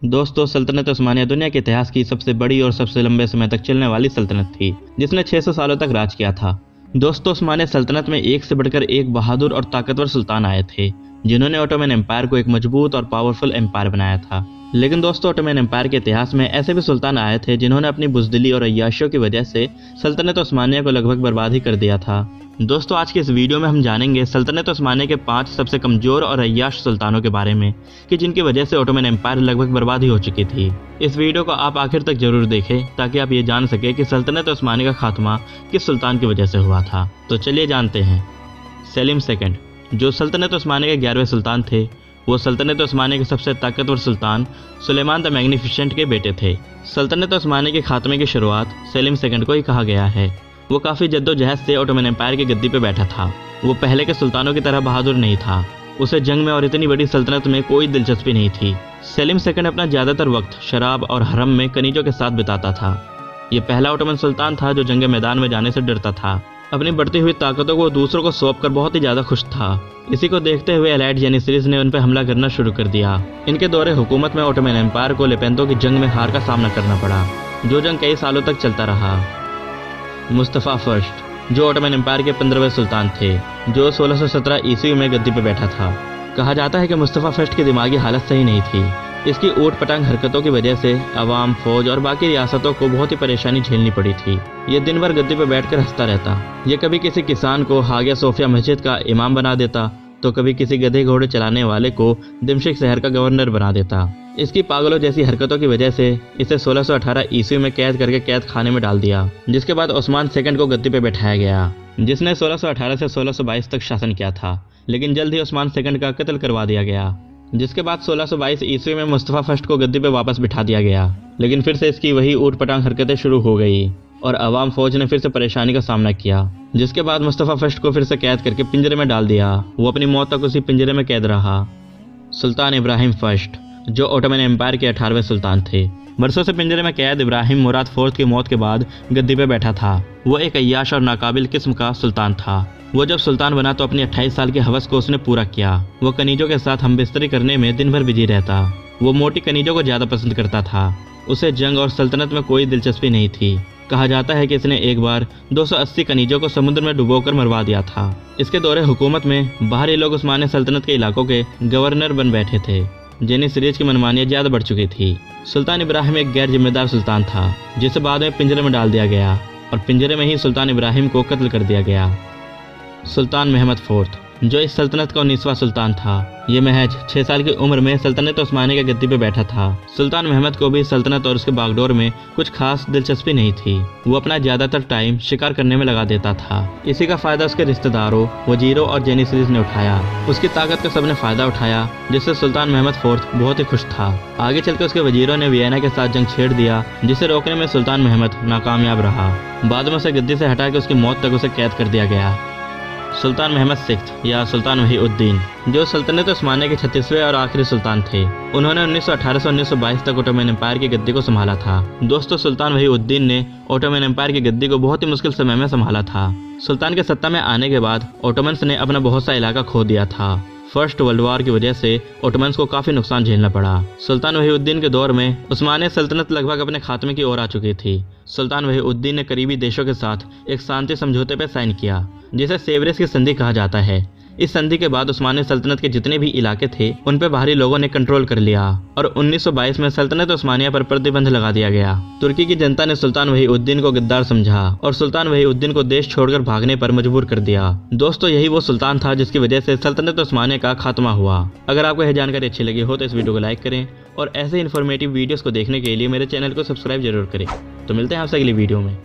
दोस्तों, सल्तनत उस्मानिया दुनिया के इतिहास की सबसे बड़ी और सबसे लंबे समय तक चलने वाली सल्तनत थी, जिसने 600 सालों तक राज किया था। दोस्तों, उस्मानिया सल्तनत में एक से बढ़कर एक बहादुर और ताकतवर सुल्तान आए थे, जिन्होंने ऑटोमन एम्पायर को एक मजबूत और पावरफुल एम्पायर बनाया था। लेकिन दोस्तों, ऑटोमन एम्पायर के इतिहास में ऐसे भी सुल्तान आए थे जिन्होंने अपनी बुज़दिली और अय्याशियों की वजह से सल्तनत उस्मानिया को लगभग बर्बाद ही कर दिया था। दोस्तों, आज के इस वीडियो में हम जानेंगे सल्तनत उस्मानिया के 5 सबसे कमजोर और अय्याश सुल्तानों के बारे में कि जिनकी वजह से ऑटोमन एम्पायर लगभग बर्बाद ही हो चुकी थी। इस वीडियो को आप आखिर तक जरूर देखें ताकि आप ये जान सके कि सल्तनत उस्मानिया का खात्मा किस सुल्तान की वजह से हुआ था। तो चलिए जानते हैं। सेलिम सेकंड, जो सल्तनत उस्मानिया के 11वें सुल्तान थे, वो सल्तनत उस्मानिया के सबसे ताकतवर सुल्तान सुलेमान द मैग्निफिसेंट के बेटे थे। सल्तनत उस्मानिया के खात्मे की शुरुआत सेलिम सेकंड को ही कहा गया है। वो काफ़ी जद्दोजहद से ऑटोमन एम्पायर की गद्दी पे बैठा था। वो पहले के सुल्तानों की तरह बहादुर नहीं था। उसे जंग में और इतनी बड़ी सल्तनत में कोई दिलचस्पी नहीं थी। सेलिम सेकंड अपना ज़्यादातर वक्त शराब और हरम में कनीजों के साथ बिताता था। ये पहला ऑटोमन सुल्तान था जो जंग मैदान में जाने से डरता था। अपनी बढ़ती हुई ताकतों को दूसरों को सौंप कर बहुत ही ज़्यादा खुश था। इसी को देखते हुए एलाइड जेनिसरीज ने उन पर हमला करना शुरू कर दिया। इनके दौरे हुकूमत में ऑटोमन एम्पायर को लेपेंतो की जंग में हार का सामना करना पड़ा, जो जंग कई सालों तक चलता रहा। मुस्तफ़ा फर्स्ट, जो ऑटोमन एम्पायर के 15वें सुल्तान थे, जो 1617 ईस्वी में गद्दी पर बैठा था। कहा जाता है कि मुस्तफ़ा फर्स्ट की दिमागी हालत सही नहीं थी। इसकी ऊट पटांग हरकतों की वजह से अवाम, फौज और बाकी रियासतों को बहुत ही परेशानी झेलनी पड़ी थी। ये दिन भर गद्दी पर बैठकर हंसता रहता। ये कभी किसी किसान को हागिया सोफिया मस्जिद का इमाम बना देता, तो कभी किसी गधे घोड़े चलाने वाले को दिमश्क शहर का गवर्नर बना देता। इसकी पागलों जैसी हरकतों की वजह से इसे 1618 ईस्वी में कैद करके कैद खाने में डाल दिया, जिसके बाद उस्मान सेकंड को गद्दी पे बैठाया गया, जिसने 1618 से 1622 तक शासन किया था। लेकिन जल्द ही उस्मान सेकंड का कत्ल करवा दिया गया, जिसके बाद 1622 ईस्वी में मुस्तफ़ा फर्स्ट को गद्दी पे वापस बिठा दिया गया। लेकिन फिर से इसकी वही ऊट पटांग हरकतें शुरू हो गई और अवाम फौज ने फिर से परेशानी का सामना किया, जिसके बाद मुस्तफ़ा फर्स्ट को फिर से कैद करके पिंजरे में डाल दिया। वो अपनी मौत तक उसी पिंजरे में कैद रहा। सुल्तान इब्राहिम फर्स्ट, जो ऑटोमन एम्पायर के 18वें सुल्तान थे। बरसों से पिंजरे में कैद इब्राहिम मुराद फोर्थ की मौत के बाद गद्दी पे बैठा था। वो एक अय्याश और नाकाबिल किस्म का सुल्तान था। वो जब सुल्तान बना तो अपनी 28 साल की हवस को उसने पूरा किया। वो कनीजों के साथ हमबिस्तरी करने में दिन भर बिजी रहता। वो मोटी कनीजों को ज़्यादा पसंद करता था। उसे जंग और सल्तनत में कोई दिलचस्पी नहीं थी। कहा जाता है कि इसने एक बार 280 कनीजों को समुद्र में डुबोकर मरवा दिया था। इसके दौरे हुकूमत में बाहरी लोग उस्मानिया सल्तनत के इलाकों के गवर्नर बन बैठे थे। जेनिसरीज की मनमानियाँ ज़्यादा बढ़ चुकी थी। सुल्तान इब्राहिम एक गैर जिम्मेदार सुल्तान था, जिसे बाद में पिंजरे में डाल दिया गया और पिंजरे में ही सुल्तान इब्राहिम को कत्ल कर दिया गया। सुल्तान महमद फोर्थ, जो इस सल्तनत का 19वां सुल्तान था। ये महज 6 साल की उम्र में सल्तनत उस्मानिया की गद्दी पे बैठा था। सुल्तान महमद को भी सल्तनत और उसके बागडोर में कुछ खास दिलचस्पी नहीं थी। वो अपना ज़्यादातर टाइम शिकार करने में लगा देता था। इसी का फ़ायदा उसके रिश्तेदारों, वजीरों और जेनिसरीज ने उठाया। उसकी ताकत का सबने फ़ायदा उठाया, जिससे सुल्तान महमद फोर्थ बहुत ही खुश था। आगे चलकर उसके वजीरों ने वियना के साथ जंग छेड़ दिया, जिसे रोकने में सुल्तान महमद नाकामयाब रहा। बाद में उसे गद्दी से हटा के उसकी मौत तक उसे कैद कर दिया गया। सुल्तान महमद सिक्स्थ या सुल्तान वहीउद्दीन, जो सल्तनत उस्मानिया के 36वें और आखिरी सुल्तान थे। उन्होंने 1918 से 1922 तक ऑटोमन एम्पायर की गद्दी को संभाला था। दोस्तों, सुल्तान वहीउद्दीन ने ऑटोमन एम्पायर की गद्दी को बहुत ही मुश्किल समय में संभाला था। सुल्तान के सत्ता में आने के बाद ऑटोमन्स ने अपना बहुत सा इलाका खो दिया था। फर्स्ट वर्ल्ड वॉर की वजह से ऑटोमन्स को काफ़ी नुकसान झेलना पड़ा। सुल्तान वहीउद्दीन के दौर में उस्मानिया सल्तनत लगभग अपने खात्मे की ओर आ चुकी थी। सुल्तान वहीउद्दीन ने करीबी देशों के साथ एक शांति समझौते पर साइन किया, जिसे सेवरेस की संधि कहा जाता है। इस संधि के बाद उस्मानिया सल्तनत के जितने भी इलाके थे उन पर बाहरी लोगों ने कंट्रोल कर लिया और 1922 में सल्तनत उस्मानिया पर प्रतिबंध लगा दिया गया। तुर्की की जनता ने सुल्तान वहीउद्दीन को गद्दार समझा और सुल्तान वहीउद्दीन को देश छोड़कर भागने पर मजबूर कर दिया। दोस्तों, यही वो सुल्तान था जिसकी वजह से सल्तनत उस्मानिया का खात्मा हुआ। अगर आपको यह जानकारी अच्छी लगी हो तो इस वीडियो को लाइक करें और ऐसे इन्फॉर्मेटिव वीडियोस को देखने के लिए मेरे चैनल को सब्सक्राइब जरूर करें। तो मिलते हैं आपसे अगली वीडियो में।